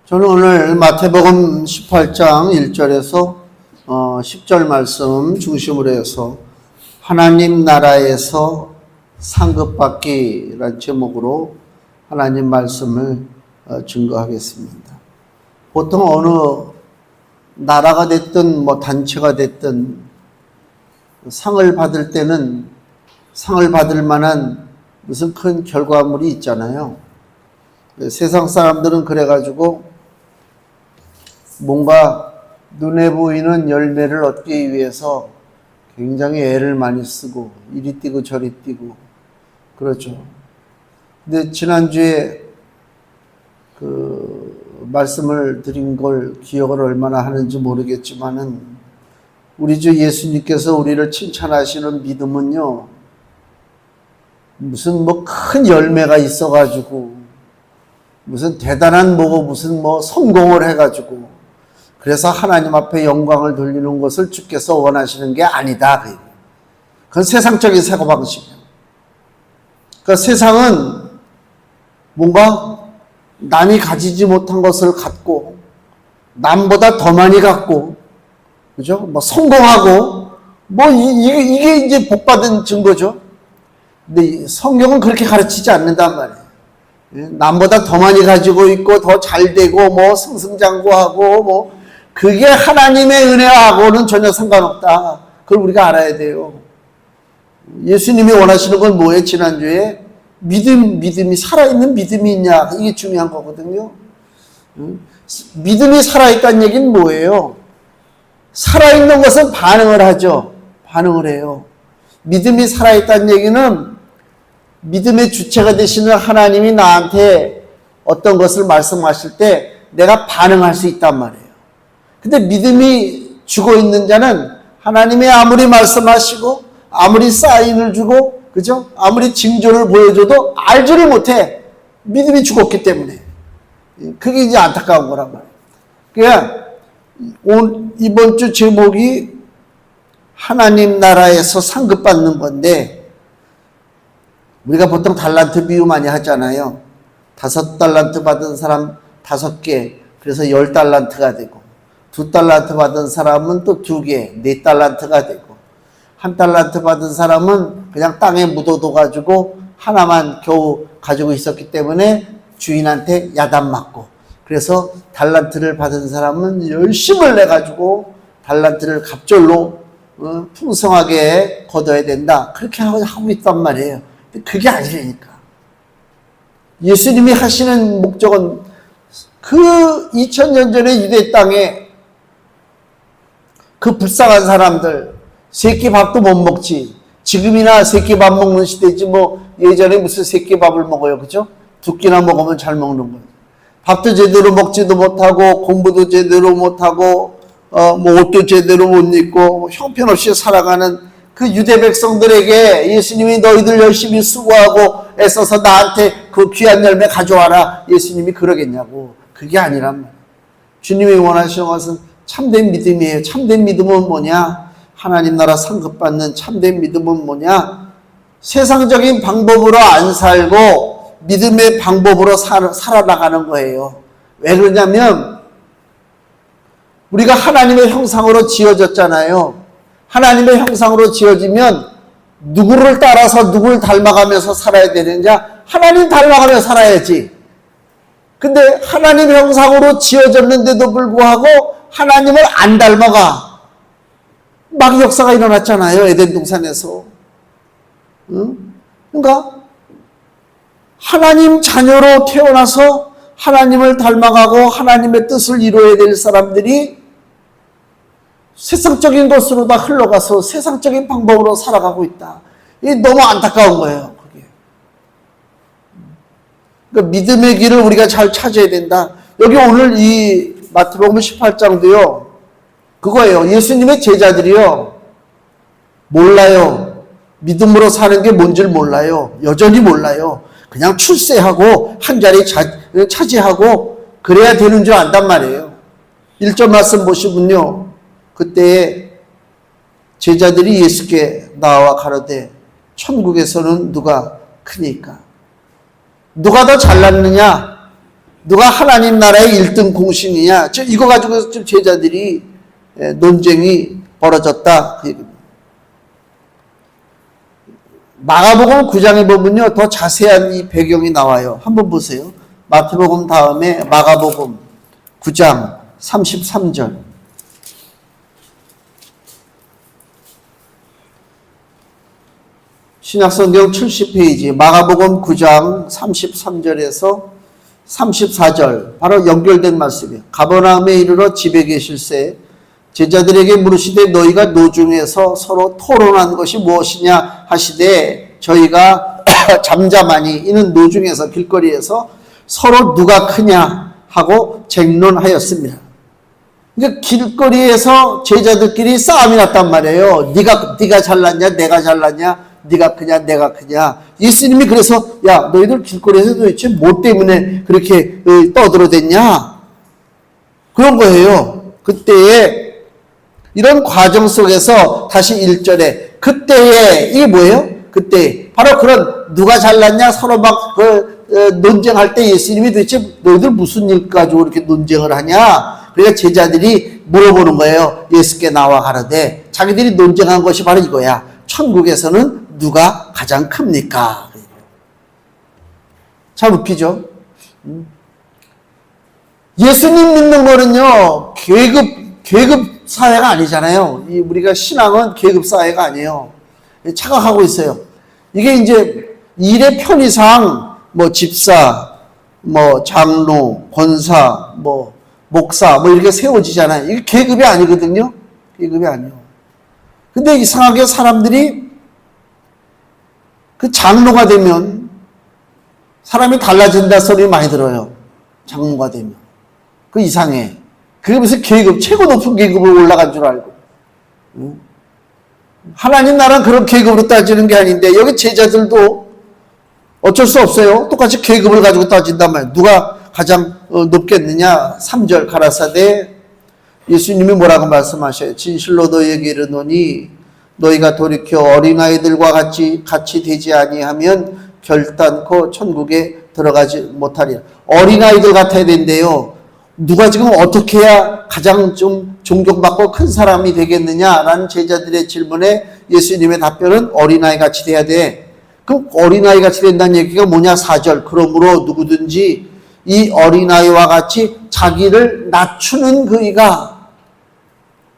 저는 오늘 마태복음 18장 1절에서 10절 말씀 중심으로 해서 하나님 나라에서 상급받기라는 제목으로 하나님 말씀을 증거하겠습니다. 보통 어느 나라가 됐든 단체가 됐든 상을 받을 때는 상을 받을 만한 무슨 큰 결과물이 있잖아요. 세상 사람들은 그래가지고 뭔가 눈에 보이는 열매를 얻기 위해서 굉장히 애를 많이 쓰고 이리 뛰고 저리 뛰고 그렇죠. 근데 지난주에 말씀을 드린 걸 기억을 얼마나 하는지 모르겠지만은 우리 주 예수님께서 우리를 칭찬하시는 믿음은요, 무슨 큰 열매가 있어가지고 무슨 대단한 무슨 성공을 해가지고 그래서 하나님 앞에 영광을 돌리는 것을 주께서 원하시는 게 아니다. 그건 세상적인 사고방식이에요. 그러니까 세상은 뭔가 남이 가지지 못한 것을 갖고 남보다 더 많이 갖고 그죠? 성공하고 이게 이제 복받은 증거죠. 근데 성경은 그렇게 가르치지 않는단 말이에요. 남보다 더 많이 가지고 있고 더 잘 되고 승승장구하고 그게 하나님의 은혜하고는 전혀 상관없다. 그걸 우리가 알아야 돼요. 예수님이 원하시는 건 뭐예요? 지난주에 믿음이 살아있는 믿음이 있냐, 이게 중요한 거거든요. 믿음이 살아있다는 얘기는 뭐예요? 살아있는 것은 반응을 하죠. 반응을 해요. 믿음이 살아있다는 얘기는 믿음의 주체가 되시는 하나님이 나한테 어떤 것을 말씀하실 때 내가 반응할 수 있단 말이에요. 근데 믿음이 죽어 있는 자는 하나님이 아무리 말씀하시고 아무리 사인을 주고 그죠? 아무리 징조를 보여줘도 알지를 못해. 믿음이 죽었기 때문에. 그게 이제 안타까운 거란 말이에요. 그러니까 이번 주 제목이 하나님 나라에서 상급받는 건데, 우리가 보통 달란트 비유 많이 하잖아요. 5달란트 받은 사람 5개, 그래서 10달란트가 되고, 2달란트 받은 사람은 또 2개, 4달란트가 되고, 1달란트 받은 사람은 그냥 땅에 묻어둬가지고 하나만 겨우 가지고 있었기 때문에 주인한테 야단 맞고, 그래서 달란트를 받은 사람은 열심을 내가지고 달란트를 갑절로 풍성하게 거둬야 된다. 그렇게 하고 있단 말이에요. 근데 그게 아니라니까. 예수님이 하시는 목적은 그 2000년 전에 유대 땅에 그 불쌍한 사람들, 세끼 밥도 못 먹지. 지금이나 세끼 밥 먹는 시대지 예전에 무슨 세끼 밥을 먹어요. 그죠? 2끼나 먹으면 잘 먹는 거예요. 밥도 제대로 먹지도 못하고 공부도 제대로 못하고 옷도 제대로 못 입고 형편없이 살아가는 그 유대 백성들에게 예수님이 너희들 열심히 수고하고 애써서 나한테 그 귀한 열매 가져와라. 예수님이 그러겠냐고. 그게 아니란 말이에요. 주님이 원하시는 것은 참된 믿음이에요. 참된 믿음은 뭐냐? 하나님 나라 상급받는 참된 믿음은 뭐냐? 세상적인 방법으로 안 살고 믿음의 방법으로 살아나가는 거예요. 왜 그러냐면 우리가 하나님의 형상으로 지어졌잖아요. 하나님의 형상으로 지어지면 누구를 따라서 누구를 닮아가면서 살아야 되느냐? 하나님 닮아가며 살아야지. 근데 하나님 형상으로 지어졌는데도 불구하고 하나님을 안 닮아가. 막 역사가 일어났잖아요. 에덴 동산에서. 그러니까 하나님 자녀로 태어나서 하나님을 닮아가고 하나님의 뜻을 이루어야 될 사람들이 세상적인 것으로 다 흘러가서 세상적인 방법으로 살아가고 있다. 이게 너무 안타까운 거예요. 그게. 그러니까 믿음의 길을 우리가 잘 찾아야 된다. 여기 오늘 이 마태복음 18장도요. 그거예요. 예수님의 제자들이요. 몰라요. 믿음으로 사는 게 뭔지를 몰라요. 여전히 몰라요. 그냥 출세하고 한 자리 차지하고 그래야 되는 줄 안단 말이에요. 1절 말씀 보시면요. 그때 제자들이 예수께 나와 가로되 천국에서는 누가 크니까? 누가 더 잘났느냐? 누가 하나님 나라의 1등 공신이냐. 이거 가지고 좀 제자들이 논쟁이 벌어졌다. 마가복음 9장에 보면요, 더 자세한 이 배경이 나와요. 한번 보세요. 마태복음 다음에 마가복음 9장 33절. 신약성경 70페이지 마가복음 9장 33절에서 34절 바로 연결된 말씀이에요. 가버나움에 이르러 집에 계실새 제자들에게 물으시되 너희가 노중에서 서로 토론한 것이 무엇이냐 하시되 저희가 잠잠하니 이는 노중에서 길거리에서 서로 누가 크냐 하고 쟁론하였습니다. 그러니까 길거리에서 제자들끼리 싸움이 났단 말이에요. 네가 잘났냐 내가 잘났냐, 네가 크냐 내가 크냐. 예수님이 그래서 야 너희들 길거리에서 도대체 뭐 때문에 그렇게 떠들어댔냐 그런 거예요. 그때에 이런 과정 속에서 다시 1절에 그때에 이게 뭐예요? 그때 바로 그런 누가 잘났냐 서로 막 논쟁할 때 예수님이 도대체 너희들 무슨 일 가지고 이렇게 논쟁을 하냐. 그러니까 제자들이 물어보는 거예요. 예수께 나와 가라되 자기들이 논쟁한 것이 바로 이거야. 천국에서는 누가 가장 큽니까? 참 웃기죠? 예수님 믿는 거는요, 계급 사회가 아니잖아요. 우리가 신앙은 계급 사회가 아니에요. 착각하고 있어요. 이게 이제 일의 편의상, 뭐 집사, 뭐 장로, 권사, 뭐 목사, 뭐 이렇게 세워지잖아요. 이게 계급이 아니거든요. 계급이 아니에요. 근데 이상하게 사람들이 그 장로가 되면 사람이 달라진다 소리 많이 들어요. 장로가 되면. 그 이상해. 그게 무슨 계급, 최고 높은 계급으로 올라간 줄 알고. 하나님 나라는 그런 계급으로 따지는 게 아닌데 여기 제자들도 어쩔 수 없어요. 똑같이 계급을 가지고 따진단 말이에요. 누가 가장 높겠느냐. 3절 가라사대 예수님이 뭐라고 말씀하셔요. 진실로 너희에게 이르노니 너희가 돌이켜 어린아이들과 같이 되지 아니하면 결단코 천국에 들어가지 못하리라. 어린아이들 같아야 된대요. 누가 지금 어떻게 해야 가장 좀 존경받고 큰 사람이 되겠느냐라는 제자들의 질문에 예수님의 답변은 어린아이 같이 돼야 돼. 그럼 어린아이 같이 된다는 얘기가 뭐냐. 4절 그러므로 누구든지 이 어린아이와 같이 자기를 낮추는 그이가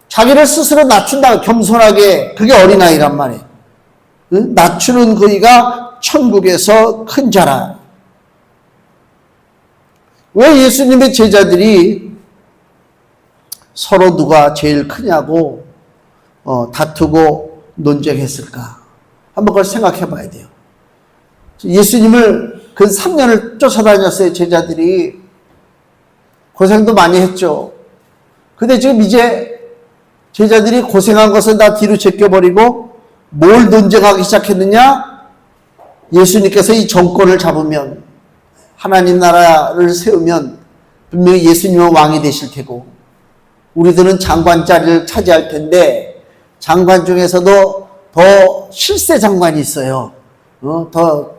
자기를 스스로 낮춘다. 겸손하게. 그게 어린아이란 말이에요. 낮추는 그이가 천국에서 큰 자라. 왜 예수님의 제자들이 서로 누가 제일 크냐고 다투고 논쟁했을까? 한번 그걸 생각해 봐야 돼요. 예수님을 그 3년을 쫓아다녔어요. 제자들이. 고생도 많이 했죠. 근데 지금 이제 제자들이 고생한 것을 다 뒤로 제껴버리고 뭘 논쟁하기 시작했느냐? 예수님께서 이 정권을 잡으면 하나님 나라를 세우면 분명히 예수님은 왕이 되실 테고 우리들은 장관 자리를 차지할 텐데 장관 중에서도 더 실세 장관이 있어요. 더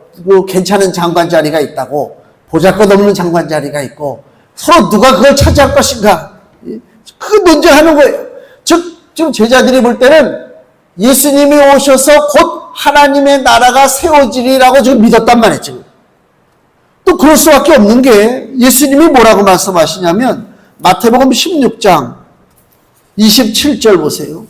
괜찮은 장관 자리가 있다고. 보잘것없는 장관 자리가 있고 서로 누가 그걸 차지할 것인가. 그 논쟁하는 거예요. 즉 지금 제자들이 볼 때는 예수님이 오셔서 곧 하나님의 나라가 세워지리라고 지금 믿었단 말이에요. 지금. 또 그럴 수밖에 없는 게 예수님이 뭐라고 말씀하시냐면 마태복음 16장 27절 보세요.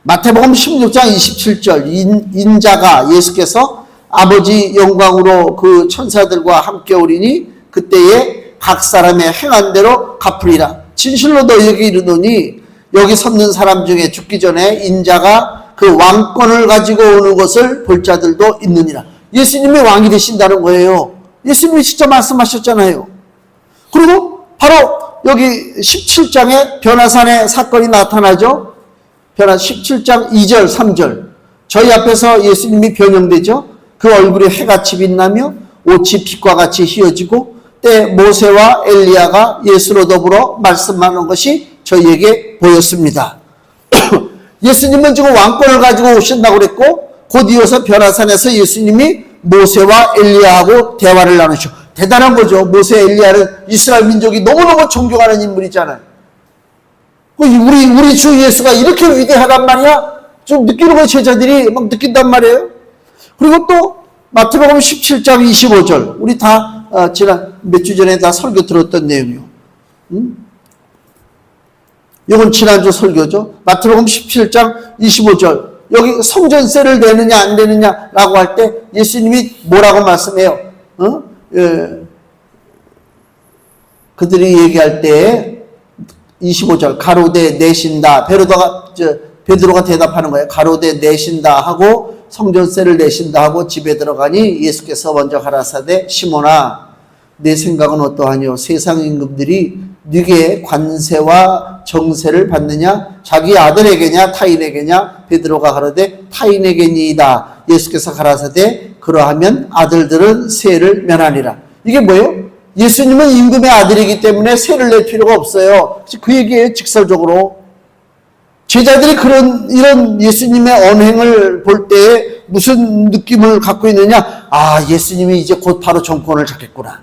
마태복음 16장 27절 인자가 예수께서 아버지 영광으로 그 천사들과 함께 오리니 그때에 각 사람의 행한 대로 갚으리라. 진실로 너희에게 이르노니 여기 섰는 사람 중에 죽기 전에 인자가 그 왕권을 가지고 오는 것을 볼 자들도 있느니라. 예수님이 왕이 되신다는 거예요. 예수님이 진짜 말씀하셨잖아요. 그리고 바로 여기 17장에 변화산의 사건이 나타나죠. 변화 17장 2절 3절 저희 앞에서 예수님이 변형되죠. 그 얼굴이 해같이 빛나며 옷이 빛과 같이 휘어지고 때 모세와 엘리야가 예수로 더불어 말씀하는 것이 저희에게 보였습니다. 예수님은 지금 왕권을 가지고 오신다고 그랬고 곧 이어서 변화산에서 예수님이 모세와 엘리야하고 대화를 나누시고 대단한 거죠. 모세, 엘리야는 이스라엘 민족이 너무너무 존경하는 인물이잖아요. 우리 주 예수가 이렇게 위대하단 말이야? 좀 느끼는 거 제자들이 막 느낀단 말이에요. 그리고 또 마태복음 17장 25절. 우리 다 지난 몇 주 전에 다 설교 들었던 내용이요. 이건 지난주 설교죠. 마태복음 17장 25절. 여기 성전세를 내느냐 안 내느냐라고 할 때 예수님이 뭐라고 말씀해요? 그들이 얘기할 때 25절 가로되 내신다. 베드로가 대답하는 거예요. 가로되 내신다 하고 성전세를 내신다 하고 집에 들어가니 예수께서 먼저 가라사대 시몬아 내 생각은 어떠하뇨? 세상 임금들이 네게 관세와 정세를 받느냐? 자기 아들에게냐 타인에게냐? 베드로가 가로되 타인에게니이다. 예수께서 가라사대 그러하면 아들들은 세를 면하니라. 이게 뭐예요? 예수님은 임금의 아들이기 때문에 세를 낼 필요가 없어요. 그 얘기예요. 직설적으로. 제자들이 이런 예수님의 언행을 볼 때 무슨 느낌을 갖고 있느냐? 아, 예수님이 이제 곧 바로 정권을 잡겠구나.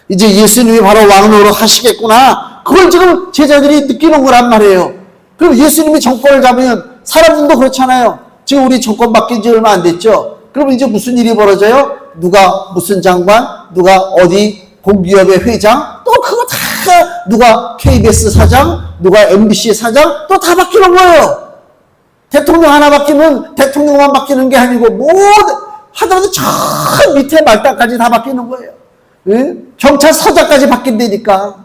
이제 예수님이 바로 왕노릇 하시겠구나. 그걸 지금 제자들이 느끼는 거란 말이에요. 그럼 예수님이 정권을 잡으면 사람들도 그렇잖아요. 지금 우리 정권 바뀐 지 얼마 안 됐죠. 그럼 이제 무슨 일이 벌어져요? 누가 무슨 장관, 누가 어디 공기업의 회장, 또 그거 다 누가 KBS 사장, 누가 MBC 사장, 또 다 바뀌는 거예요. 대통령 하나 바뀌면 대통령만 바뀌는 게 아니고 모든 하더라도 저 밑에 말단까지 다 바뀌는 거예요. 예? 경찰서장까지 바뀐다니까.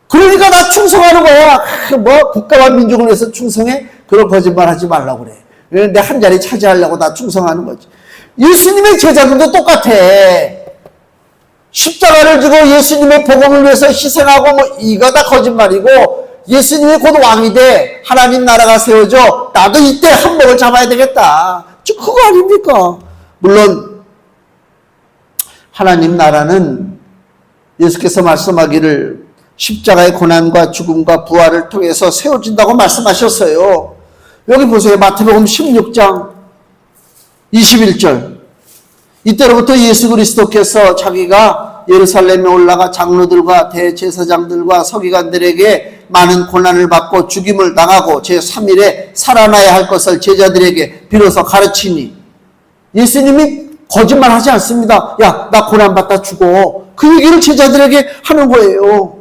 그러니까 나 충성하는 거야. 뭐 국가와 민족을 위해서 충성해? 그런 거짓말 하지 말라고 그래. 예? 내 한 자리 차지하려고 나 충성하는 거지. 예수님의 제자들도 똑같아. 십자가를 지고 예수님의 복음을 위해서 희생하고 뭐 이거 다 거짓말이고 예수님이 곧 왕이 돼. 하나님 나라가 세워져. 나도 이때 한몫을 잡아야 되겠다. 그거 아닙니까? 물론 하나님 나라는 예수께서 말씀하기를 십자가의 고난과 죽음과 부활을 통해서 세워진다고 말씀하셨어요. 여기 보세요. 마태복음 16장 21절. 이때로부터 예수 그리스도께서 자기가 예루살렘에 올라가 장로들과 대제사장들과 서기관들에게 많은 고난을 받고 죽임을 당하고 제3일에 살아나야 할 것을 제자들에게 비로소 가르치니 예수님이 거짓말 하지 않습니다. 야, 나 고난받다 죽어. 그 얘기를 제자들에게 하는 거예요.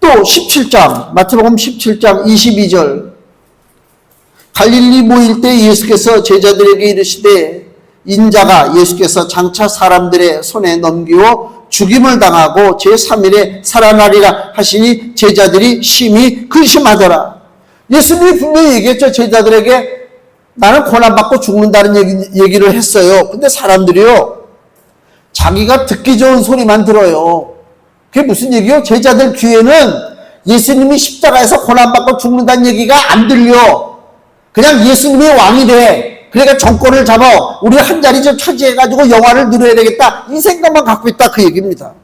또 17장 마태복음 17장 22절 갈릴리 모일 때 예수께서 제자들에게 이르시되 인자가 예수께서 장차 사람들의 손에 넘기어 죽임을 당하고 제3일에 살아나리라 하시니 제자들이 심히 근심하더라. 예수님이 분명히 얘기했죠. 제자들에게 나는 고난받고 죽는다는 얘기를 했어요. 근데 사람들이요 자기가 듣기 좋은 소리만 들어요. 그게 무슨 얘기요? 제자들 귀에는 예수님이 십자가에서 고난받고 죽는다는 얘기가 안 들려. 그냥 예수님이 왕이 돼. 그러니까 정권을 잡아 우리 한 자리 좀 차지해가지고 영화를 누려야 되겠다 이 생각만 갖고 있다 그 얘기입니다.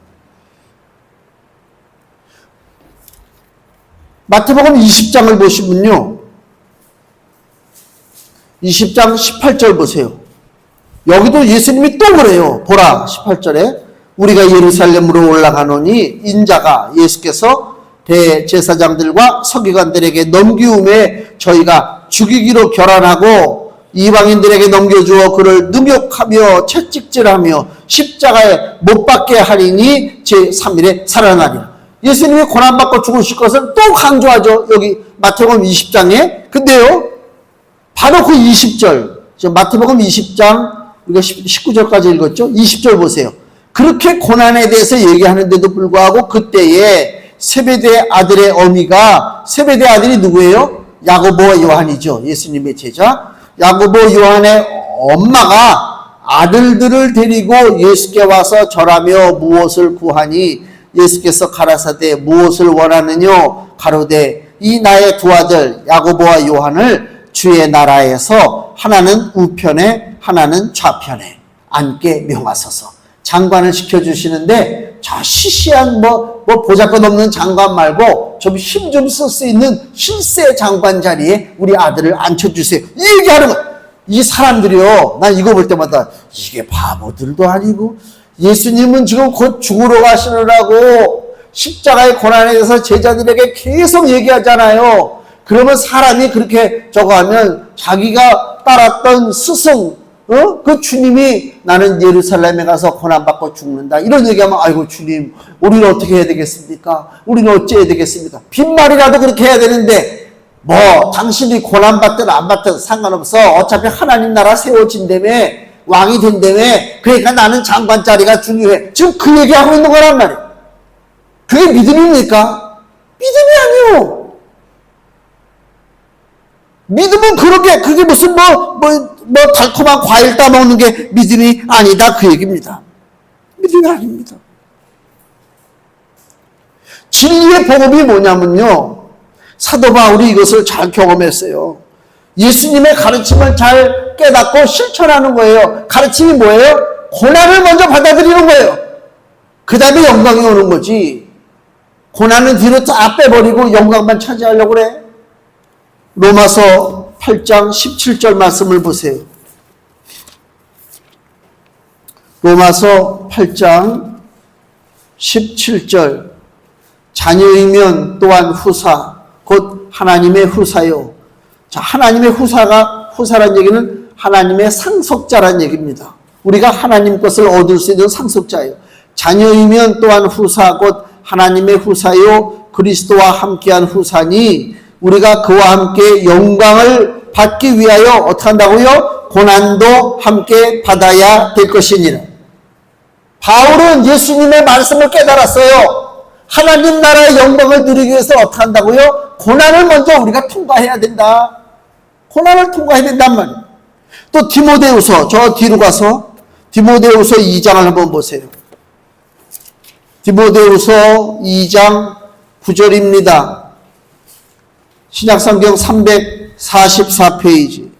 마태복음 20장을 보시면요 20장 18절 보세요. 여기도 예수님이 또 그래요. 보라 18절에 우리가 예루살렘으로 올라가노니 인자가 예수께서 대제사장들과 서기관들에게 넘기움에 저희가 죽이기로 결단하고 이방인들에게 넘겨주어 그를 능욕하며 채찍질하며 십자가에 못 박게 하리니 제3일에 살아나리라. 예수님이 고난받고 죽으실 것을 또 강조하죠. 여기 마태복음 20장에. 근데요 바로 그 20절 마태복음 20장 우리가 19절까지 읽었죠. 20절 보세요. 그렇게 고난에 대해서 얘기하는데도 불구하고 그때에 세베대 아들의 어미가 세베대 아들이 누구예요? 야고보와 요한이죠. 예수님의 제자. 야고보 요한의 엄마가 아들들을 데리고 예수께 와서 절하며 무엇을 구하니 예수께서 가라사대 무엇을 원하느뇨? 가로되 이 나의 두 아들 야고보와 요한을 주의 나라에서 하나는 우편에 하나는 좌편에 앉게 명하소서. 장관을 시켜주시는데 저 시시한 뭐 보잘것없는 장관 말고 좀 힘 좀 쓸 수 있는 실세 장관 자리에 우리 아들을 앉혀주세요. 이 얘기하는 거. 이 사람들이요. 난 이거 볼 때마다 이게 바보들도 아니고 예수님은 지금 곧 죽으러 가시느라고 십자가의 고난에 대해서 제자들에게 계속 얘기하잖아요. 그러면 사람이 그렇게 저거 하면 자기가 따랐던 스승, 그 주님이 나는 예루살렘에 가서 고난받고 죽는다, 이런 얘기하면 아이고 주님, 우리는 어떻게 해야 되겠습니까? 우리는 어찌해야 되겠습니까? 빈말이라도 그렇게 해야 되는데, 뭐 당신이 고난받든 안 받든 상관없어. 어차피 하나님 나라 세워진다며, 왕이 된다며, 그러니까 나는 장관 자리가 중요해. 지금 그 얘기하고 있는 거란 말이에요. 그게 믿음입니까? 믿음이 아니요. 믿음은 그게 무슨 달콤한 과일 따먹는 게 믿음이 아니다, 그 얘기입니다. 믿음이 아닙니다. 진리의 복음이 뭐냐면요, 사도 바울이 이것을 잘 경험했어요. 예수님의 가르침을 잘 깨닫고 실천하는 거예요. 가르침이 뭐예요? 고난을 먼저 받아들이는 거예요. 그 다음에 영광이 오는 거지. 고난은 뒤로 쫙 빼버리고 영광만 차지하려고 그래. 로마서 8장 17절 말씀을 보세요. 로마서 8장 17절. 자녀이면 또한 후사, 곧 하나님의 후사요. 자, 하나님의 후사란 얘기는 하나님의 상속자란 얘기입니다. 우리가 하나님 것을 얻을 수 있는 상속자예요. 자녀이면 또한 후사, 곧 하나님의 후사요, 그리스도와 함께한 후사니 우리가 그와 함께 영광을 받기 위하여 어떻게 한다고요? 고난도 함께 받아야 될 것이니라. 바울은 예수님의 말씀을 깨달았어요. 하나님 나라의 영광을 누리기 위해서 어떻게 한다고요? 고난을 먼저 우리가 통과해야 된다. 고난을 통과해야 된단 말이에요. 또 디모데후서, 저 뒤로 가서 디모데후서 2장을 한번 보세요. 디모데후서 2장 9절입니다. 신약성경 344페이지.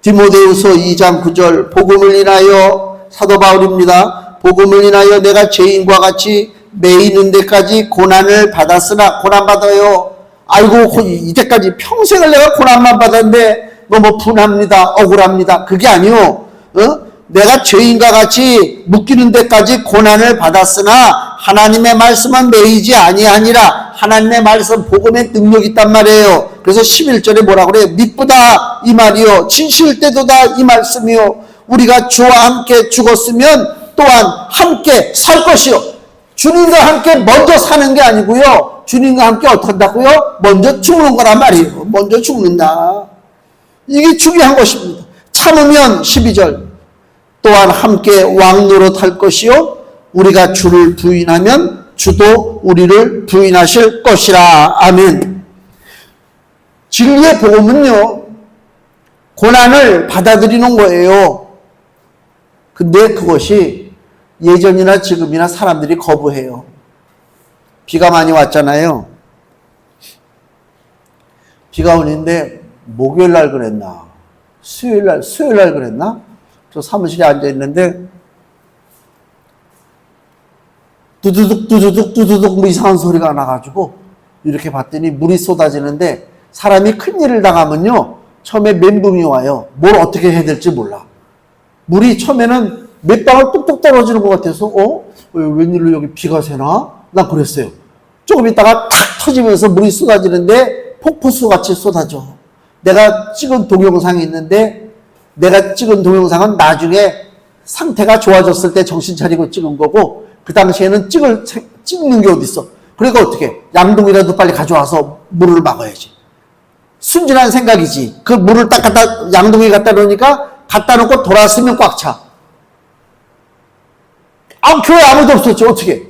디모데후서 2장 9절. 복음을 인하여, 사도 바울입니다. 복음을 인하여 내가 죄인과 같이 매이는 데까지 고난을 받았으나, 고난받아요. 아이고 이때까지 평생을 내가 고난만 받았는데 너무 분합니다, 억울합니다, 그게 아니요. 내가 죄인과 같이 묶이는 데까지 고난을 받았으나 하나님의 말씀은 매이지 아니하니라. 하나님의 말씀, 복음의 능력이 있단 말이에요. 그래서 11절에 뭐라 그래요? 믿보다 이 말이요, 진실 때도다 이 말씀이요, 우리가 주와 함께 죽었으면 또한 함께 살 것이요. 주님과 함께 먼저 사는 게 아니고요, 주님과 함께 어떻게 한다고요? 먼저 죽는 거란 말이에요. 먼저 죽는다. 이게 중요한 것입니다. 참으면 12절. 또한 함께 왕 노릇할 것이요, 우리가 주를 부인하면 주도 우리를 부인하실 것이라. 아멘. 진리의 복음은요, 고난을 받아들이는 거예요. 근데 그것이 예전이나 지금이나 사람들이 거부해요. 비가 많이 왔잖아요. 비가 오는데 목요일 날 그랬나, 수요일 날 그랬나? 저 사무실에 앉아 있는데 두두둑 뭐 이상한 소리가 나가지고 이렇게 봤더니 물이 쏟아지는데, 사람이 큰일을 당하면요 처음에 멘붕이 와요. 뭘 어떻게 해야 될지 몰라. 물이 처음에는 몇 방울 뚝뚝 떨어지는 것 같아서 웬일로 여기 비가 새나? 난 그랬어요. 조금 있다가 탁 터지면서 물이 쏟아지는데 폭포수같이 쏟아져. 내가 찍은 동영상이 있는데, 내가 찍은 동영상은 나중에 상태가 좋아졌을 때 정신 차리고 찍은 거고, 그 당시에는 찍는 게 어딨어. 그러니까 어떻게, 양동이라도 빨리 가져와서 물을 막아야지. 순진한 생각이지. 그 물을 딱 양동이 갖다 놓으니까 갖다 놓고 돌아서면 꽉 차. 교회 아무도 없었지. 어떻게?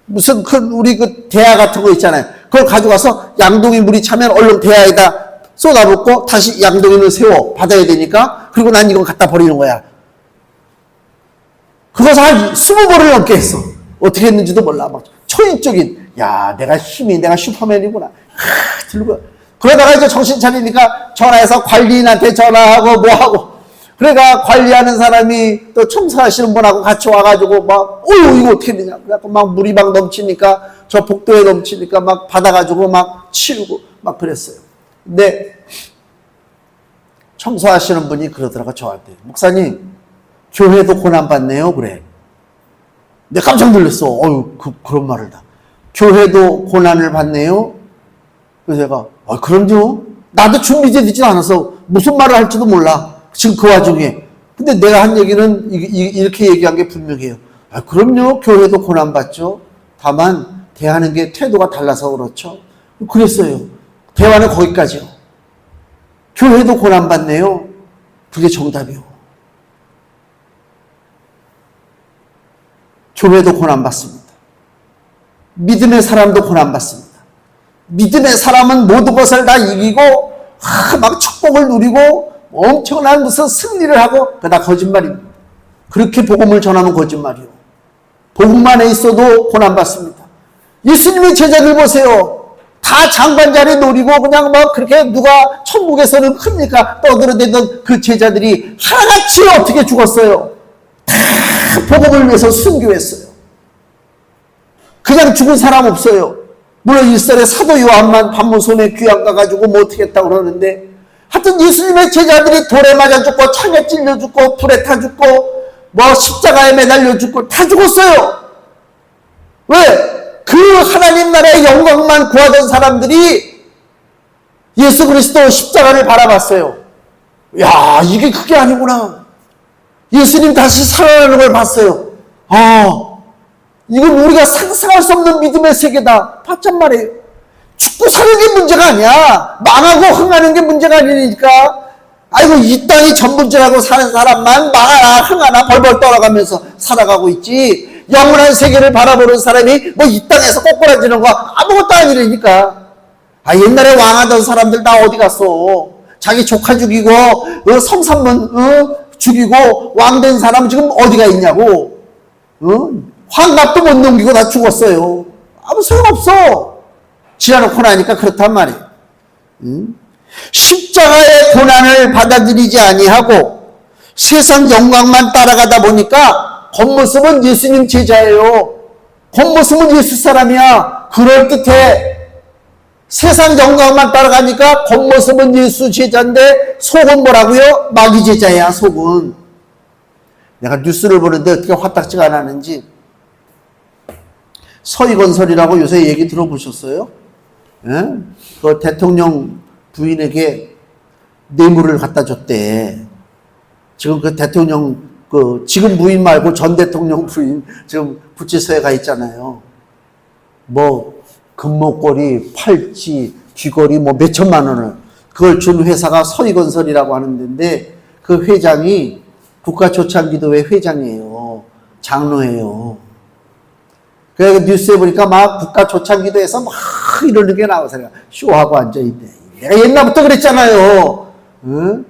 무슨 우리 그 대야 같은 거 있잖아요. 그걸 가져가서 양동이 물이 차면 얼른 대야에다 쏟아붓고 다시 양동이를 세워 받아야 되니까, 그리고 난 이거 갖다 버리는 거야. 그것을 한 20번을 넘게 했어. 어떻게 했는지도 몰라. 막 초인적인, 내가 슈퍼맨이구나. 들고. 그러다가 이제 정신 차리니까 전화해서 관리인한테 전화하고 뭐하고. 그러니까 관리하는 사람이 또 청소하시는 분하고 같이 와가지고 이거 어떻게 되냐. 그래갖고 막 물이 막 넘치니까, 저 복도에 넘치니까 막 받아가지고 막 치우고 막 그랬어요. 근데 청소하시는 분이 그러더라고, 저한테. 목사님, 교회도 고난받네요. 그래. 내가 깜짝 놀랐어. 그런 말을 다. 교회도 고난을 받네요. 그래서 제가, 그럼요. 나도 준비되지 않아서 무슨 말을 할지도 몰라. 지금 그 와중에. 근데 내가 한 얘기는 이렇게 얘기한 게 분명해요. 그럼요. 교회도 고난받죠. 다만, 대하는 게 태도가 달라서 그렇죠. 그랬어요. 대화는 거기까지요. 교회도 고난받네요. 그게 정답이요. 교회도 고난받습니다. 믿음의 사람도 고난받습니다. 믿음의 사람은 모든 것을 다 이기고 막 축복을 누리고 엄청난 무슨 승리를 하고 그다 거짓말입니다. 그렇게 복음을 전하면 거짓말이요. 복음 안에 있어도 고난받습니다. 예수님의 제자들 보세요. 다 장관 자리 노리고 그냥 막 그렇게 누가 천국에서는 큽니까? 떠들어대던 그 제자들이 하나같이 어떻게 죽었어요? 다 복음을 위해서 순교했어요. 그냥 죽은 사람 없어요. 물론 일설에 사도 요한만 반모손에 귀양 가가지고 뭐 어떻게 했다고 그러는데 하여튼 예수님의 제자들이 돌에 맞아 죽고 창에 찔려 죽고 불에 타 죽고 뭐 십자가에 매달려 죽고 다 죽었어요. 왜? 그 하나님 나라의 영광만 구하던 사람들이 예수 그리스도 십자가를 바라봤어요. 야, 이게 그게 아니구나. 예수님 다시 살아나는 걸 봤어요. 이건 우리가 상상할 수 없는 믿음의 세계다. 봤단 말이에요. 죽고 사는 게 문제가 아니야. 망하고 흥하는 게 문제가 아니니까. 아이고, 이 땅이 전부지라고 사는 사람만 망하나 흥하나 벌벌 떨어가면서 살아가고 있지. 영원한 세계를 바라보는 사람이 뭐 이 땅에서 꼬꾸라지는 거 아무것도 아니라니까. 옛날에 왕하던 사람들 다 어디 갔어? 자기 조카 죽이고 성산문 죽이고 왕된 사람 지금 어디가 있냐고. 환갑도 못 넘기고 다 죽었어요. 아무 소용없어. 지나놓고 나니까 그렇단 말이에요. 십자가의 고난을 받아들이지 아니하고 세상 영광만 따라가다 보니까 겉모습은 예수님 제자예요. 겉모습은 예수 사람이야. 그럴듯해. 세상 영광만 따라가니까 겉모습은 예수 제자인데 속은 뭐라고요? 마귀 제자야, 속은. 내가 뉴스를 보는데 어떻게 화딱지가 안 하는지. 서희건설이라고 요새 얘기 들어보셨어요? 예? 그 대통령 부인에게 뇌물을 갖다 줬대. 지금 그 대통령 지금 부인 말고 전 대통령 부인 지금 구치소에 가 있잖아요. 뭐 금목걸이, 팔찌, 귀걸이 뭐 몇천만 원을 그걸 준 회사가 서희건설이라고 하는 데인데 그 회장이 국가초창기도회 회장이에요. 장로예요. 그래서 뉴스에 보니까 막 국가초창기도에서 막 이러는 게 나와서 쇼하고 앉아있네. 내가 옛날부터 그랬잖아요. 응?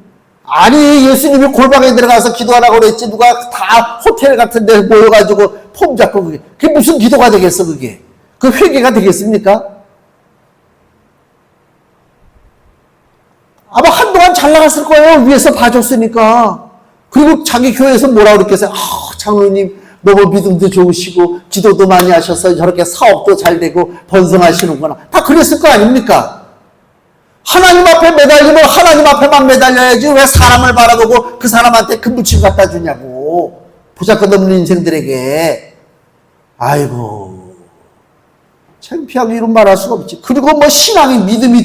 아니, 예수님이 골방에 들어가서 기도하라고 그랬지. 누가 다 호텔 같은 데 모여가지고 폼 잡고 그게 무슨 기도가 되겠어, 그게. 그 회개가 되겠습니까? 아마 한동안 잘 나갔을 거예요. 위에서 봐줬으니까. 그리고 자기 교회에서 뭐라고 그랬겠어요? 장로님 너무 믿음도 좋으시고 기도도 많이 하셔서 저렇게 사업도 잘 되고 번성하시는구나. 다 그랬을 거 아닙니까? 하나님 앞에 매달리면 하나님 앞에만 매달려야지 왜 사람을 바라보고 그 사람한테 금부침 갖다 주냐고. 보잘것없는 인생들에게. 아이고, 창피하게 이런 말 할 수가 없지. 그리고 뭐 신앙이 믿음이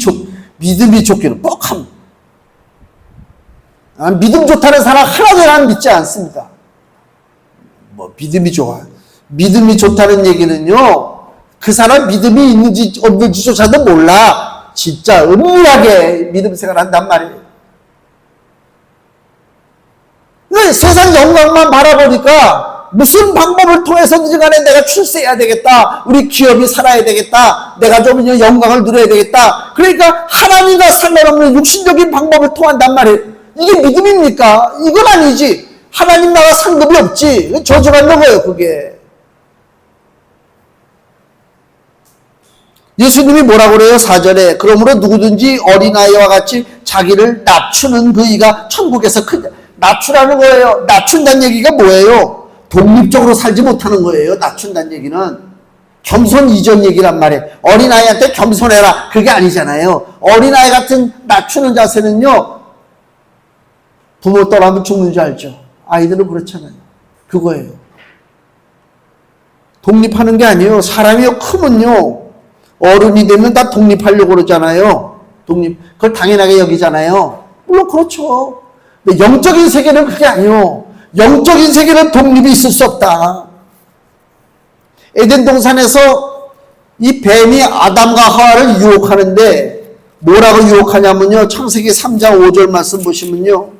좋기는 뻑함. 믿음 좋다는 사람 하나도 난 믿지 않습니다. 뭐 믿음이 좋아. 믿음이 좋다는 얘기는요, 그 사람 믿음이 있는지 없는지조차도 몰라. 진짜 은밀하게 믿음 생활 한단 말이에요. 세상 영광만 바라보니까 무슨 방법을 통해서든지 간에 내가 출세해야 되겠다. 우리 기업이 살아야 되겠다. 내가 좀 영광을 누려야 되겠다. 그러니까 하나님과 상관없는 육신적인 방법을 통한단 말이에요. 이게 믿음입니까? 이건 아니지. 하나님 나라 상급이 없지. 저주받는 거예요, 그게. 예수님이 뭐라고 그래요? 4절에 그러므로 누구든지 어린아이와 같이 자기를 낮추는 그 이가 천국에서 크다. 낮추라는 거예요. 낮춘다는 얘기가 뭐예요? 독립적으로 살지 못하는 거예요. 낮춘다는 얘기는 겸손 이전 얘기란 말이에요. 어린아이한테 겸손해라 그게 아니잖아요. 어린아이 같은 낮추는 자세는요, 부모 떠나면 죽는 줄 알죠. 아이들은 그렇잖아요. 그거예요. 독립하는 게 아니에요. 사람이 크면요, 어른이 되면 다 독립하려고 그러잖아요. 그걸 당연하게 여기잖아요. 물론 그렇죠. 근데 영적인 세계는 그게 아니에요. 영적인 세계는 독립이 있을 수 없다. 에덴 동산에서 이 뱀이 아담과 하와를 유혹하는데 뭐라고 유혹하냐면요, 창세기 3장 5절 말씀 보시면요,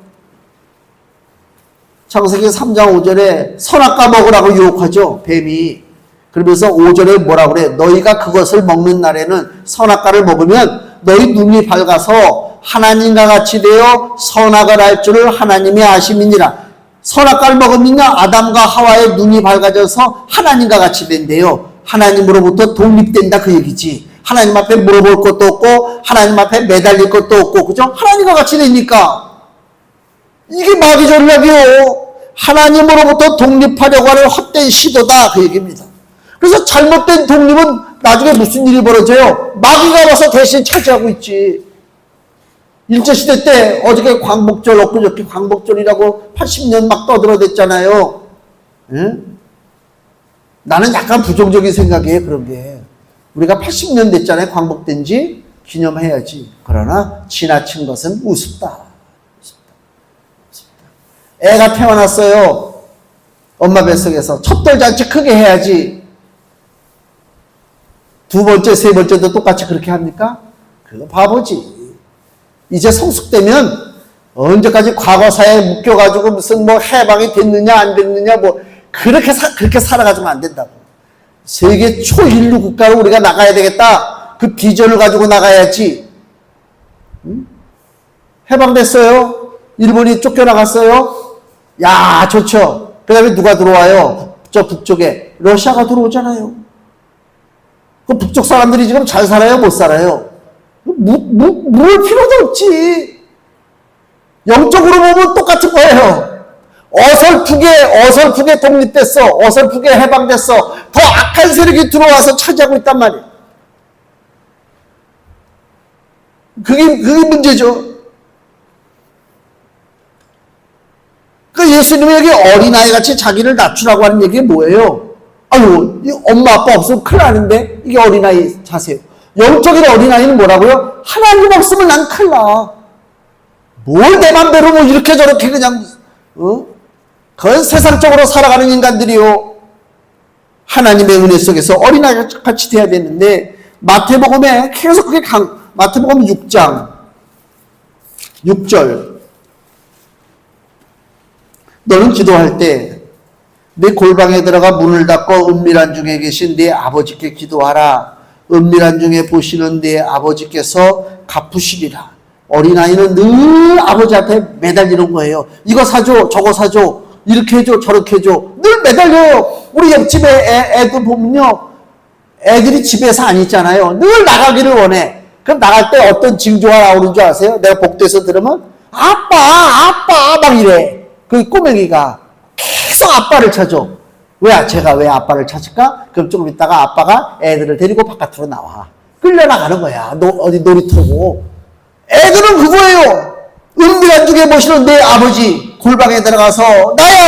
창세기 3장 5절에 선악과 먹으라고 유혹하죠, 뱀이. 그러면서 5절에 뭐라고 그래? 너희가 그것을 먹는 날에는, 선악과를 먹으면 너희 눈이 밝아서 하나님과 같이 되어 선악을 알 줄을 하나님이 아심이니라. 선악과를 먹으면 아담과 하와의 눈이 밝아져서 하나님과 같이 된대요. 하나님으로부터 독립된다 그 얘기지. 하나님 앞에 물어볼 것도 없고 하나님 앞에 매달릴 것도 없고, 그죠? 하나님과 같이 되니까. 이게 마귀 전략이요. 하나님으로부터 독립하려고 하는 헛된 시도다 그 얘기입니다. 그래서 잘못된 독립은 나중에 무슨 일이 벌어져요? 마귀가 와서 대신 차지하고 있지. 일제시대 때 어저께 광복절, 엊그저께 광복절이라고 80년 막 떠들어댔잖아요. 응? 나는 약간 부정적인 생각이에요. 그런 게 우리가 80년 됐잖아요. 광복된 지. 기념해야지. 그러나 지나친 것은 우습다. 애가 태어났어요. 엄마 뱃속에서. 첫돌 잔치 크게 해야지. 두 번째, 세 번째도 똑같이 그렇게 합니까? 그거 바보지. 이제 성숙되면 언제까지 과거사에 묶여가지고 무슨 뭐 해방이 됐느냐 안 됐느냐 뭐 그렇게 살아가지면 안 된다고. 세계 초인류 국가로 우리가 나가야 되겠다. 그 비전을 가지고 나가야지. 응? 해방됐어요. 일본이 쫓겨나갔어요. 야, 좋죠. 그 다음에 누가 들어와요? 저 북쪽에 러시아가 들어오잖아요. 그 북쪽 사람들이 지금 잘 살아요? 못 살아요? 물 필요도 없지. 영적으로 보면 똑같은 거예요. 어설프게 독립됐어. 어설프게 해방됐어. 더 악한 세력이 들어와서 차지하고 있단 말이에요. 그게 문제죠. 그러니까 예수님이 여기 어린아이 같이 자기를 낮추라고 하는 얘기가 뭐예요? 아유, 엄마 아빠 없으면 큰일 나는데, 이게 어린아이 자세요. 영적인 어린아이는 뭐라고요? 하나님 없으면 난 큰일 나. 뭘 내 맘대로 뭐 이렇게 저렇게 그냥, 그건 세상적으로 살아가는 인간들이요. 하나님의 은혜 속에서 어린아이 같이 돼야 되는데, 마태복음에 계속 그게 마태복음 6장 6절. 너는 기도할 때 네 골방에 들어가 문을 닫고 은밀한 중에 계신 네 아버지께 기도하라. 은밀한 중에 보시는 네 아버지께서 갚으시리라. 어린아이는 늘 아버지 앞에 매달리는 거예요. 이거 사줘, 저거 사줘, 이렇게 해줘, 저렇게 해줘. 늘 매달려요. 우리 옆집에 애들 보면요, 애들이 집에서 안 있잖아요. 늘 나가기를 원해. 그럼 나갈 때 어떤 징조가 나오는 줄 아세요? 내가 복도에서 들으면 아빠 막 이래. 그 꼬맹이가 계속 아빠를 찾아. 제가 왜 아빠를 찾을까? 그럼 조금 있다가 아빠가 애들을 데리고 바깥으로 나와. 끌려나가는 거야. 어디 놀이터고. 애들은 그거예요. 은밀한 중에 보시는 내 아버지 골방에 들어가서 나의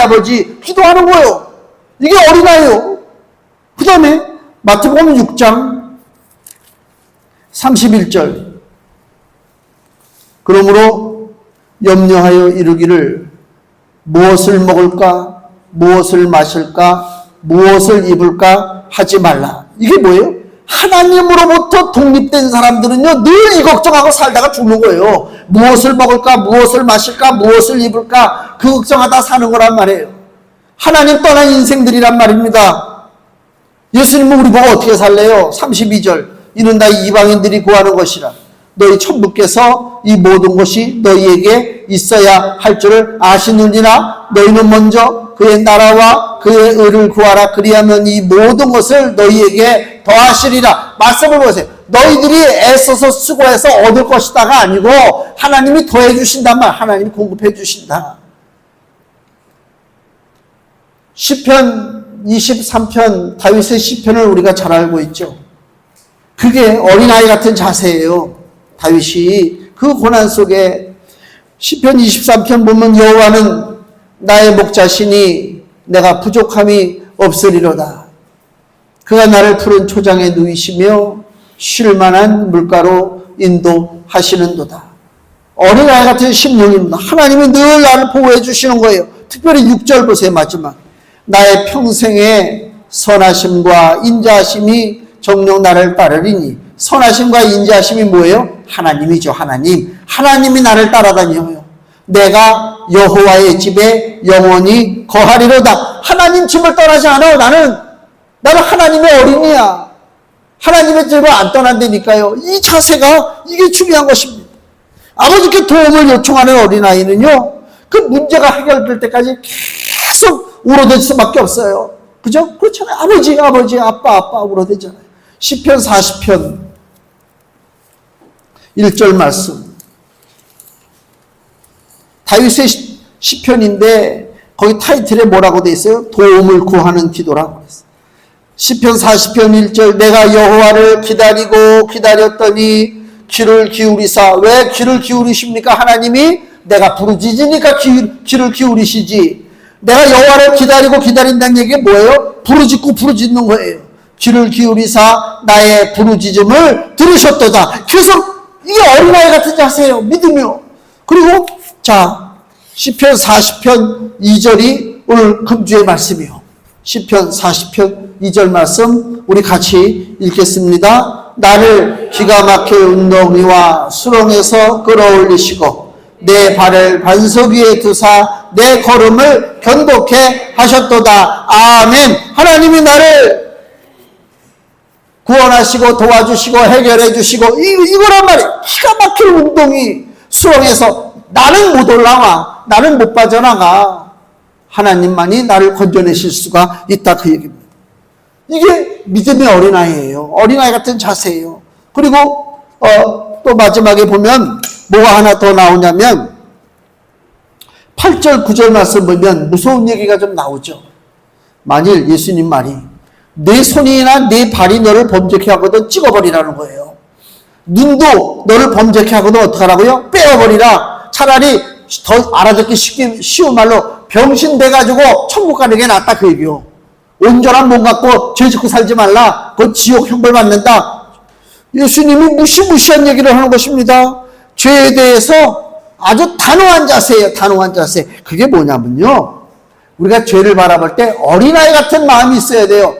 아버지 기도하는 거예요. 이게 어린아이요. 그 다음에 마태복음 6장 31절. 그러므로 염려하여 이르기를 무엇을 먹을까, 무엇을 마실까, 무엇을 입을까 하지 말라. 이게 뭐예요? 하나님으로부터 독립된 사람들은요, 늘 이 걱정하고 살다가 죽는 거예요. 무엇을 먹을까, 무엇을 마실까, 무엇을 입을까, 그 걱정하다 사는 거란 말이에요. 하나님 떠난 인생들이란 말입니다. 예수님은 우리 보고 어떻게 살래요? 32절. 이는 다 이방인들이 구하는 것이라. 너희 천부께서 이 모든 것이 너희에게 있어야 할 줄을 아시느니라. 너희는 먼저 그의 나라와 그의 의를 구하라. 그리하면 이 모든 것을 너희에게 더하시리라. 말씀을 보세요. 너희들이 애써서 수고해서 얻을 것이다가 아니고 하나님이 더해 주신단 말. 하나님이 공급해 주신다. 시편 23편 다윗의 시편을 우리가 잘 알고 있죠. 그게 어린아이 같은 자세예요. 다윗이 그 고난 속에 시편 23편 보면 여호와는 나의 목자시니 내가 부족함이 없으리로다. 그가 나를 푸른 초장에 누이시며 쉴 만한 물가로 인도하시는도다. 어린아이 같은 심령입니다. 하나님이 늘 나를 보호해 주시는 거예요. 특별히 6절 보세요. 마지막. 나의 평생의 선하심과 인자하심이 정녕 나를 따르리니. 선하심과 인자하심이 뭐예요? 하나님이죠. 하나님이 나를 따라다녀요. 내가 여호와의 집에 영원히 거하리로다. 하나님 집을 떠나지 않아. 나는 하나님의 어린이야. 하나님의 집을 안 떠난다니까요. 이 자세가 이게 중요한 것입니다. 아버지께 도움을 요청하는 어린아이는요, 그 문제가 해결될 때까지 계속 울어댈 수밖에 없어요. 그죠? 그렇잖아요. 아버지, 아빠 울어대잖아요. 시편 40편 1절 말씀. 다윗의 시편인데 거기 타이틀에 뭐라고 돼 있어요? 도움을 구하는 기도라고 했어요. 시편 40편 1절. 내가 여호와를 기다렸더니 귀를 기울이사. 왜 귀를 기울이십니까? 하나님이 내가 부르짖으니까 귀를 기울이시지. 내가 여호와를 기다린다는 얘기가 뭐예요? 부르짖는 거예요. 귀를 기울이사 나의 부르짖음을 들으셨도다. 그래서 이게 어린아이 같은 자세예요. 믿음이요. 그리고 자, 시편 40편 2절이 오늘 금주의 말씀이요. 시편 40편 2절 말씀 우리 같이 읽겠습니다. 나를 기가 막혀 운동이와 수렁에서 끌어올리시고 내 발을 반석 위에 두사 내 걸음을 견고케 하셨도다. 아멘. 하나님이 나를 구원하시고 도와주시고 해결해 주시고 이거란 말이에요. 기가 막힐 운동이 수렁에서 나는 못 올라와. 나는 못 빠져나가. 하나님만이 나를 건져내실 수가 있다 그 얘기입니다. 이게 믿음의 어린아이예요. 어린아이 같은 자세예요. 그리고 또 마지막에 보면 뭐가 하나 더 나오냐면 8절 9절 말씀 보면 무서운 얘기가 좀 나오죠. 만일 예수님 말이 내 손이나 내 발이 너를 범죄케 하거든 찍어버리라는 거예요. 눈도 너를 범죄케 하거든 어떡하라고요? 빼어버리라. 차라리 더 알아듣기 쉬운 말로 병신 돼가지고 천국 가는 게 낫다 그 얘기요. 온전한 몸 갖고 죄 짓고 살지 말라. 그건 지옥 형벌 받는다. 예수님이 무시무시한 얘기를 하는 것입니다. 죄에 대해서 아주 단호한 자세예요. 단호한 자세. 그게 뭐냐면요, 우리가 죄를 바라볼 때 어린아이 같은 마음이 있어야 돼요.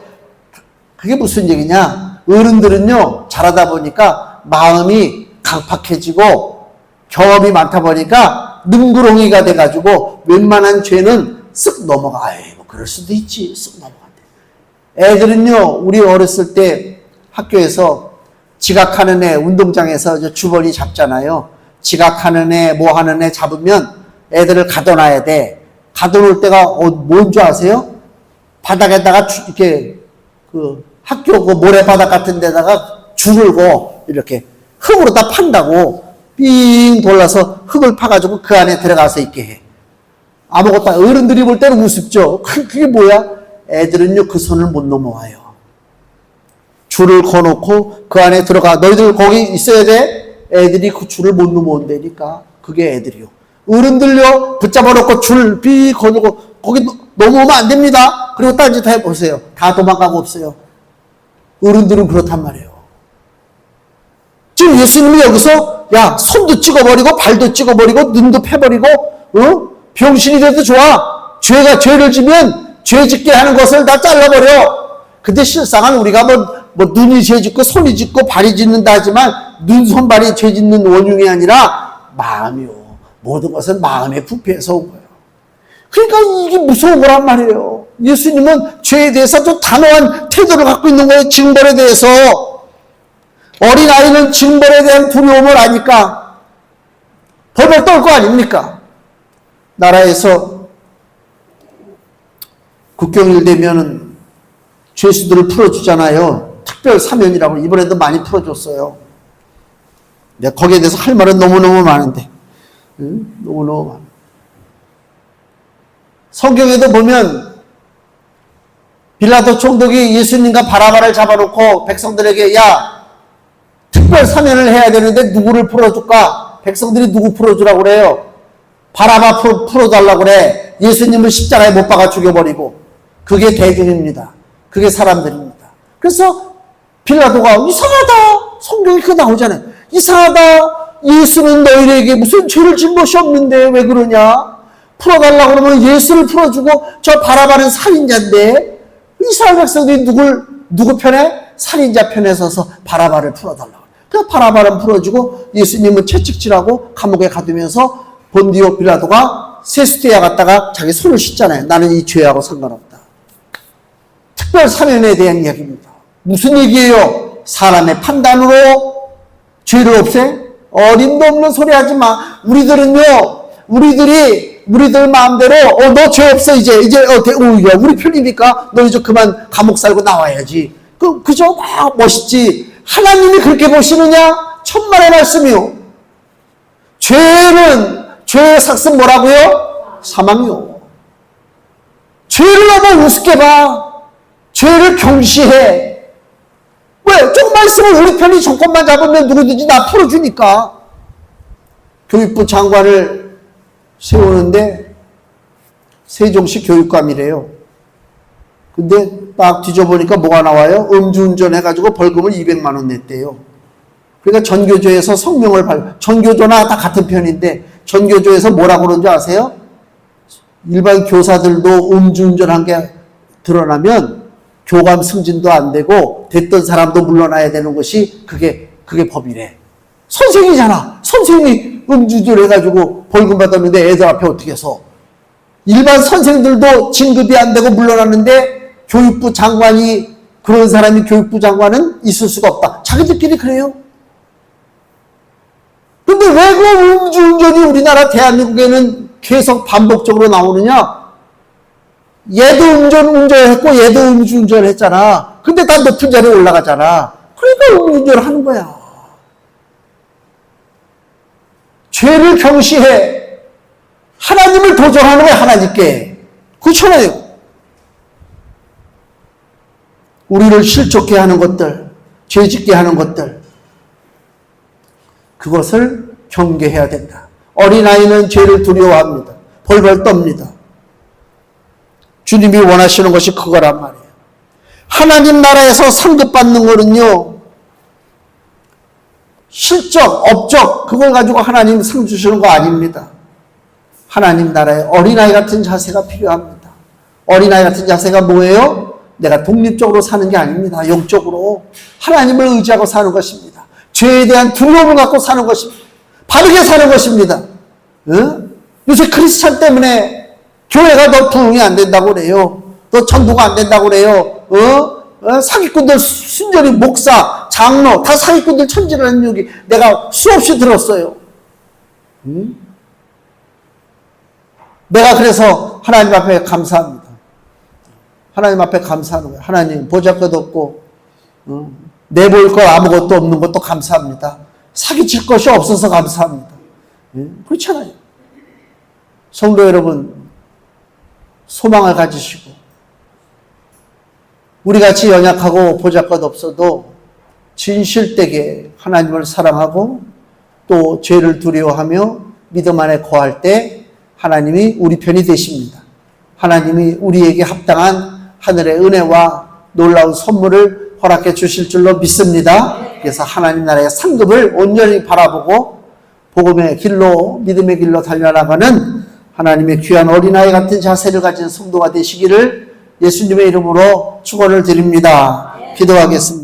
그게 무슨 얘기냐, 어른들은요 자라다 보니까 마음이 강팍해지고 경험이 많다 보니까 능구렁이가 돼가지고 웬만한 죄는 쓱 넘어가. 뭐 그럴 수도 있지. 쓱 넘어간대. 애들은요, 우리 어렸을 때 학교에서 지각하는 애 운동장에서 주번이 잡잖아요. 지각하는 애, 뭐 하는 애 잡으면 애들을 가둬놔야 돼. 가둬놓을 때가 뭔 줄 아세요? 바닥에다가 이렇게 그 학교 그 모래바닥 같은 데다가 줄을 이렇게 흙으로 다 판다고. 삥 돌라서 흙을 파가지고 그 안에 들어가서 있게 해. 아무것도 어른들이 볼 때는 우습죠. 그게 뭐야? 애들은요 그 손을 못 넘어와요. 줄을 거놓고 그 안에 들어가. 너희들 거기 있어야 돼? 애들이 그 줄을 못 넘어온다니까. 그게 애들이요. 어른들요 붙잡아놓고 줄 삐 거놓고 거기 넘어오면 안 됩니다. 그리고 딴짓 해보세요. 다 도망가고 없어요. 어른들은 그렇단 말이에요. 지금 예수님이 여기서 야 손도 찍어버리고 발도 찍어버리고 눈도 패버리고 병신이 돼도 좋아. 죄를 지면 죄 짓게 하는 것을 다 잘라버려. 근데 실상은 우리가 뭐 눈이 죄 짓고 손이 짓고 발이 짓는다 하지만 눈, 손, 발이 죄 짓는 원흉이 아니라 마음이요. 모든 것은 마음의 부패에서 온 거예요. 그러니까 이게 무서운 거란 말이에요. 예수님은 죄에 대해서 좀 단호한 태도를 갖고 있는 거예요. 징벌에 대해서. 어린아이는 징벌에 대한 두려움을 아니까 벌벌 떨 거 아닙니까? 나라에서 국경일 되면은 죄수들을 풀어주잖아요. 특별 사면이라고. 이번에도 많이 풀어줬어요. 내가 거기에 대해서 할 말은 너무너무 많은데. 너무너무 많아. 성경에도 보면 빌라도 총독이 예수님과 바라바를 잡아놓고 백성들에게 야 특별 사면을 해야 되는데 누구를 풀어줄까? 백성들이 누구 풀어주라고 그래요? 바라바 풀어달라고 그래. 예수님을 십자가에 못 박아 죽여버리고. 그게 대중입니다. 그게 사람들입니다. 그래서 빌라도가 이상하다. 성경에 그거 나오잖아요. 이상하다. 예수는 너희에게 무슨 죄를 진 것이 없는데 왜 그러냐? 풀어달라고 그러면 예수를 풀어주고 저 바라바는 살인자인데 이스라엘 백성들이 누구 편에? 살인자 편에 서서 바라바를 풀어달라고. 그 바라바를 풀어주고 예수님은 채찍질하고 감옥에 가두면서 본디오 빌라도가 세수대에 갔다가 자기 손을 씻잖아요. 나는 이 죄하고 상관없다. 특별 사면에 대한 이야기입니다. 무슨 얘기예요? 사람의 판단으로 죄를 없애? 어림도 없는 소리 하지 마. 우리들 마음대로 너 죄 없어 이제 야, 우리 편이니까 너 이제 그만 감옥 살고 나와야지. 그저 막 멋있지. 하나님이 그렇게 보시느냐? 천만의 말씀이요. 죄의 삭은 뭐라고요? 사망이요. 죄를 너무 우습게 봐. 죄를 경시해. 왜? 조금만 있으면 우리 편이 정권만 잡으면 누구든지 나 풀어주니까. 교육부 장관을 세우는데 세종시 교육감이래요. 근데 딱 뒤져보니까 뭐가 나와요? 음주운전 해가지고 벌금을 200만 원 냈대요. 그러니까 전교조에서 성명을 전교조나 다 같은 편인데 전교조에서 뭐라고 그러는지 아세요? 일반 교사들도 음주운전한 게 드러나면 교감 승진도 안 되고 됐던 사람도 물러나야 되는 것이 그게 법이래. 선생이잖아. 선생님이 음주운전 해가지고 벌금 받았는데 애들 앞에 어떻게 서? 일반 선생들도 진급이 안 되고 물러났는데 교육부 장관이 그런 사람이 교육부 장관은 있을 수가 없다. 자기들끼리 그래요. 근데 왜 그 음주운전이 우리나라 대한민국에는 계속 반복적으로 나오느냐? 얘도 운전했고 얘도 음주운전 했잖아. 근데 다 높은 자리에 올라가잖아. 그러니까 음주운전을 하는 거야. 죄를 경시해. 하나님을 도전하는 거야, 하나님께. 그렇잖아요. 우리를 실족해 하는 것들, 죄짓게 하는 것들, 그것을 경계해야 된다. 어린아이는 죄를 두려워합니다. 벌벌 떱니다. 주님이 원하시는 것이 그거란 말이에요. 하나님 나라에서 상급받는 거는요, 실적, 업적, 그걸 가지고 하나님 상 주시는 거 아닙니다. 하나님 나라에 어린아이 같은 자세가 필요합니다. 어린아이 같은 자세가 뭐예요? 내가 독립적으로 사는 게 아닙니다. 영적으로 하나님을 의지하고 사는 것입니다. 죄에 대한 두려움을 갖고 사는 것입니다. 바르게 사는 것입니다. 요새 크리스찬 때문에 교회가 더 부흥이 안 된다고 그래요. 더 전도가 안 된다고 그래요. 사기꾼들 순전히 목사, 장로 다 사기꾼들 천지라는 얘기 내가 수없이 들었어요. 내가 그래서 하나님 앞에 감사합니다. 하나님 앞에 감사하는 거예요. 하나님 보잘것 없고 내볼 것 아무것도 없는 것도 감사합니다. 사기칠 것이 없어서 감사합니다. 그렇잖아요. 성도 여러분, 소망을 가지시고 우리같이 연약하고 보잘것 없어도 진실되게 하나님을 사랑하고 또 죄를 두려워하며 믿음 안에 거할 때 하나님이 우리 편이 되십니다. 하나님이 우리에게 합당한 하늘의 은혜와 놀라운 선물을 허락해 주실 줄로 믿습니다. 그래서 하나님 나라의 상급을 온전히 바라보고 복음의 길로, 믿음의 길로 달려나가는 하나님의 귀한 어린아이 같은 자세를 가진 성도가 되시기를 예수님의 이름으로 축원을 드립니다. 기도하겠습니다.